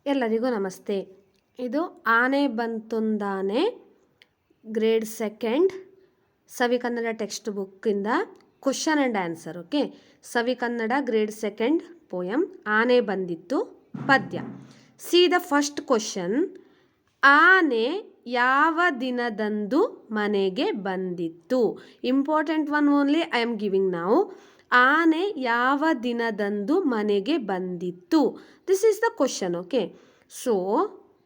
ಎಲ್ಲರಿಗೂ ನಮಸ್ತೆ. ಇದು ಆನೆ ಬಂತೊಂದಾನೆ ಗ್ರೇಡ್ 2 ಸವಿಕನ್ನಡ ಟೆಕ್ಸ್ಟ್ ಬುಕ್ಕಿಂದ question and answer. Okay, Savi Kannada grade 2 poem ಆನೆ ಬಂದಿತ್ತು ಪದ್ಯ. See the first question. ಆನೆ ಯಾವ ದಿನದಂದು ಮನೆಗೆ ಬಂದಿತ್ತು? Important one only I am giving ನಾವು. ಆನೆ ಯಾವ ದಿನದಂದು ಮನೆಗೆ ಬಂದಿತ್ತು? This is the question. Okay, so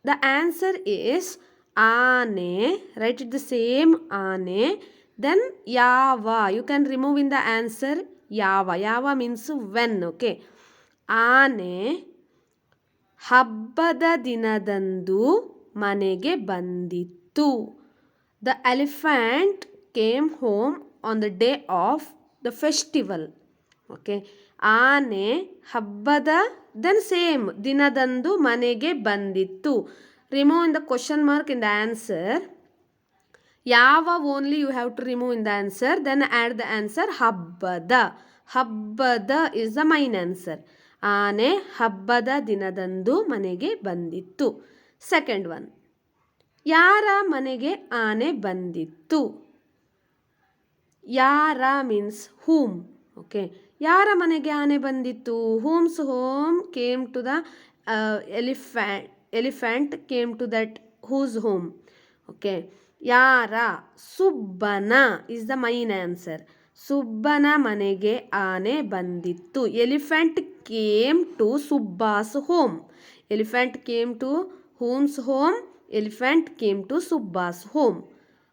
the answer is ಆನೆ. ರೈಟ್ ಇಟ್ ದ ಸೇಮ್ ಆನೆ. ದೆನ್ ಯಾವ, you can remove in the answer ಯಾವ. ಯಾವ ಮೀನ್ಸ್ ವೆನ್. ಓಕೆ, ಆನೆ ಹಬ್ಬದ ದಿನದಂದು ಮನೆಗೆ ಬಂದಿತ್ತು. The elephant came home on the day of the festival. Okay, ಆನೆ ಹಬ್ಬದ ದೆನ್ ಸೇಮ್ ದಿನದಂದು ಮನೆಗೆ ಬಂದಿತ್ತು. Remove in the question mark in the answer. ಯಾವ only you have to remove in the answer. Then add the answer ಹಬ್ಬದ. ಹಬ್ಬದ is the main answer. ಆನೆ ಹಬ್ಬದ ದಿನದಂದು ಮನೆಗೆ ಬಂದಿತ್ತು. ಸೆಕೆಂಡ್ ಒನ್, ಯಾರ ಮನೆಗೆ ಆನೆ ಬಂದಿತ್ತು? ಯಾರ ಮೀನ್ಸ್ ಹೂಮ್. ಓಕೆ, ಯಾರ ಮನೆಗೆ ಆನೆ ಬಂದಿತ್ತು? Whose home came to the elephant came to that whose home. Okay, ಯಾರ? ಸುಬ್ಬನ ಇಸ್ ದ ಮೈನ್ ಆನ್ಸರ್. ಸುಬ್ಬನ ಮನೆಗೆ ಆನೆ ಬಂದಿತ್ತು. Elephant came to Subba's home. Elephant came to whose home. Elephant came to Subba's home.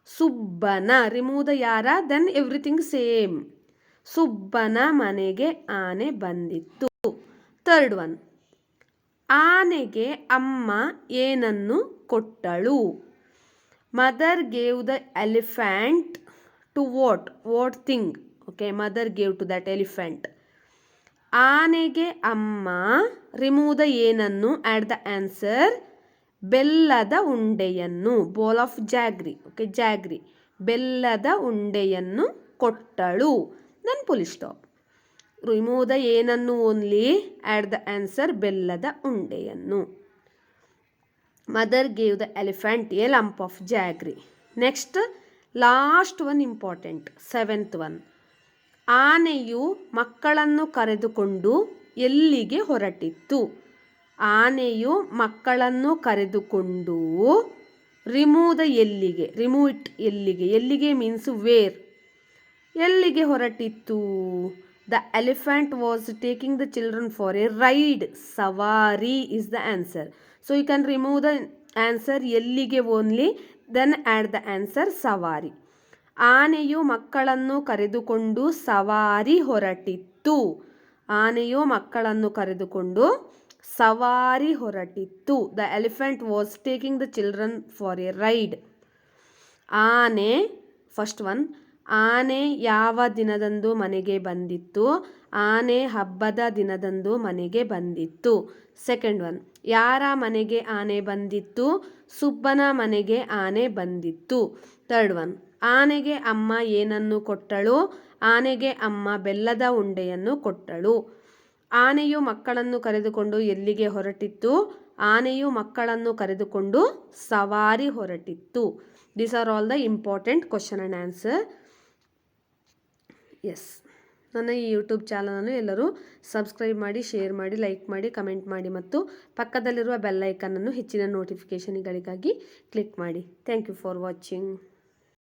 ಸುಬ್ಬನ, ರಿಮೂವ್ ದ ಯಾರ, then everything same. ಸುಬ್ಬನ ಮನೆಗೆ ಆನೆ ಬಂದಿತ್ತು. ಥರ್ಡ್ ಒನ್, ಆನೆಗೆ ಅಮ್ಮ ಏನನ್ನು ಕೊಟ್ಟಳು? Mother gave the elephant to what thing? Okay, mother gave to that elephant. ಆನೆಗೆ ಅಮ್ಮ, ರಿಮೂವ್ ದ ಏನನ್ನು, ಆ್ಯಡ್ ದ ಆನ್ಸರ್ ಬೆಲ್ಲದ ಉಂಡೆಯನ್ನು. Ball of jaggery. Okay, jaggery. ಬೆಲ್ಲದ ಉಂಡೆಯನ್ನು ಕೊಟ್ಟಳು. Then full stop. Remove the ಏನನ್ನು ಓನ್ಲಿ, ಆ್ಯಡ್ ದ ಆನ್ಸರ್ ಬೆಲ್ಲದ ಉಂಡೆಯನ್ನು. Mother gave the elephant a lump of jaggery. Next last one important, seventh one. ಆನೆಯು ಮಕ್ಕಳನ್ನು ಕರೆದುಕೊಂಡು ಎಲ್ಲಿಗೆ ಹೊರಟಿತ್ತು? ಆನೆಯು ಮಕ್ಕಳನ್ನು ಕರೆದುಕೊಂಡು, ರಿಮೂವ್ ದ ಎಲ್ಲಿಗೆ, ರಿಮೂವ್ ಇಟ್ ಎಲ್ಲಿಗೆ. ಎಲ್ಲಿಗೆ ಮೀನ್ಸ್ ವೇರ್. ಎಲ್ಲಿಗೆ ಹೊರಟಿತ್ತು? The elephant was taking the children for a ride. ಸವಾರಿ is the answer. So you can remove the answer ಎಲ್ಲಿಗೆ only, then add the answer ಸವಾರಿ. ಆನೆಯು ಮಕ್ಕಳನ್ನು ಕರೆದುಕೊಂಡು ಸವಾರಿ ಹೊರಟಿತ್ತು. ಆನೆಯು ಮಕ್ಕಳನ್ನು ಕರೆದುಕೊಂಡು ಸವಾರಿ ಹೊರಟಿತ್ತು. The elephant was taking the children for a ride. ಆನೆ, ಫಸ್ಟ್ ಒನ್, ಆನೆ ಯಾವ ದಿನದಂದು ಮನೆಗೆ ಬಂದಿತ್ತು? ಆನೆ ಹಬ್ಬದ ದಿನದಂದು ಮನೆಗೆ ಬಂದಿತ್ತು. ಸೆಕೆಂಡ್ ಒನ್, ಯಾರ ಮನೆಗೆ ಆನೆ ಬಂದಿತ್ತು? ಸುಬ್ಬನ ಮನೆಗೆ ಆನೆ ಬಂದಿತ್ತು. ಥರ್ಡ್ ಒನ್, ಆನೆಗೆ ಅಮ್ಮ ಏನನ್ನು ಕೊಟ್ಟಳು? ಆನೆಗೆ ಅಮ್ಮ ಬೆಲ್ಲದ ಉಂಡೆಯನ್ನು ಕೊಟ್ಟಳು. ಆನೆಯು ಮಕ್ಕಳನ್ನು ಕರೆದುಕೊಂಡು ಎಲ್ಲಿಗೆ ಹೊರಟಿತ್ತು? ಆನೆಯು ಮಕ್ಕಳನ್ನು ಕರೆದುಕೊಂಡು ಸವಾರಿ ಹೊರಟಿತ್ತು. These are all the important question and answer. Yes, ನನ್ನ ಈ ಯೂಟ್ಯೂಬ್ ಚಾನಲನ್ನು ಎಲ್ಲರೂ ಸಬ್ಸ್ಕ್ರೈಬ್ ಮಾಡಿ, ಶೇರ್ ಮಾಡಿ, ಲೈಕ್ ಮಾಡಿ, ಕಮೆಂಟ್ ಮಾಡಿ ಮತ್ತು ಪಕ್ಕದಲ್ಲಿರುವ ಬೆಲ್ ಐಕನ್ನನ್ನು ಹೆಚ್ಚಿನ ನೋಟಿಫಿಕೇಷನ್ಗಳಿಗಾಗಿ ಕ್ಲಿಕ್ ಮಾಡಿ. Thank you for watching.